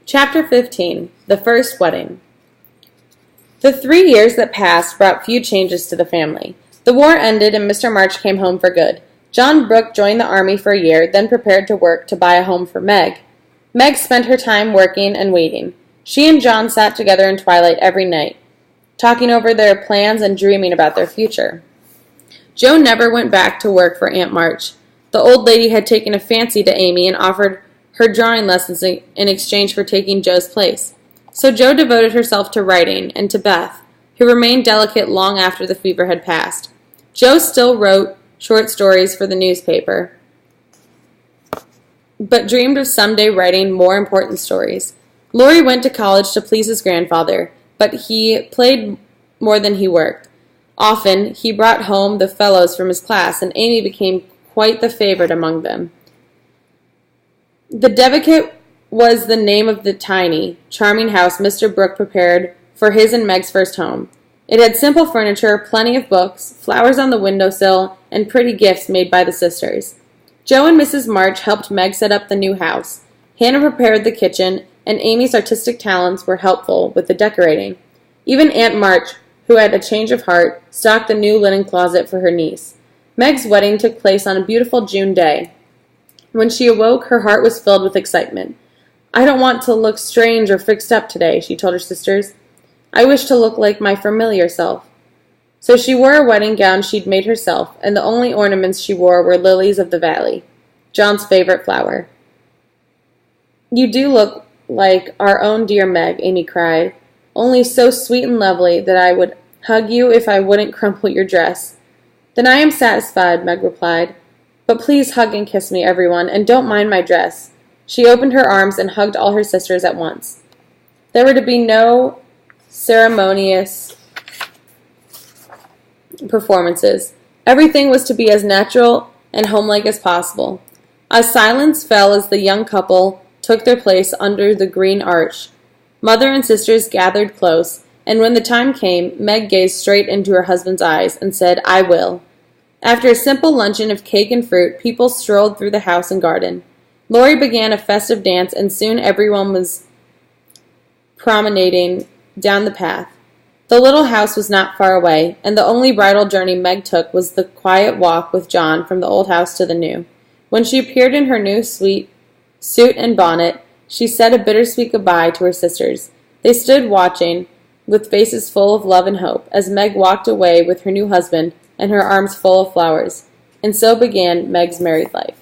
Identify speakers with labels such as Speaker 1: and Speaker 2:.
Speaker 1: Chapter 15. The First Wedding. The 3 years that passed brought few changes to the family. The war ended and Mr. March came home for good. John Brooke joined the army for a year, then prepared to work to buy a home for Meg. Meg spent her time working and waiting. She and John sat together in twilight every night, talking over their plans and dreaming about their future. Joe never went back to work for Aunt March. The old lady had taken a fancy to Amy and offered her drawing lessons in exchange for taking Joe's place. So Joe devoted herself to writing and to Beth, who remained delicate long after the fever had passed. Joe still wrote short stories for the newspaper, but dreamed of someday writing more important stories. Laurie went to college to please his grandfather, but he played more than he worked. Often, he brought home the fellows from his class, and Amy became quite the favorite among them. The Devicot was the name of the tiny, charming house Mr. Brooke prepared for his and Meg's first home. It had simple furniture, plenty of books, flowers on the windowsill, and pretty gifts made by the sisters. Joe and Mrs. March helped Meg set up the new house. Hannah prepared the kitchen, and Amy's artistic talents were helpful with the decorating. Even Aunt March, who had a change of heart, stocked the new linen closet for her niece. Meg's wedding took place on a beautiful June day. When she awoke, her heart was filled with excitement. "I don't want to look strange or fixed up today," she told her sisters. "I wish to look like my familiar self." So she wore a wedding gown she'd made herself, and the only ornaments she wore were lilies of the valley, John's favorite flower. "You do look like our own dear Meg," Amy cried, "only so sweet and lovely that I would hug you if I wouldn't crumple your dress." "Then I am satisfied," Meg replied. "But please hug and kiss me, everyone, and don't mind my dress." She opened her arms and hugged all her sisters at once. There were to be no ceremonious performances. Everything was to be as natural and homelike as possible. A silence fell as the young couple took their place under the green arch. Mother and sisters gathered close, and when the time came, Meg gazed straight into her husband's eyes and said, "I will." After a simple luncheon of cake and fruit, people strolled through the house and garden. Laurie began a festive dance, and soon everyone was promenading down the path. The little house was not far away, and the only bridal journey Meg took was the quiet walk with John from the old house to the new. When she appeared in her new suit and bonnet, she said a bittersweet goodbye to her sisters. They stood watching, with faces full of love and hope, as Meg walked away with her new husband and her arms full of flowers. And so began Meg's married life.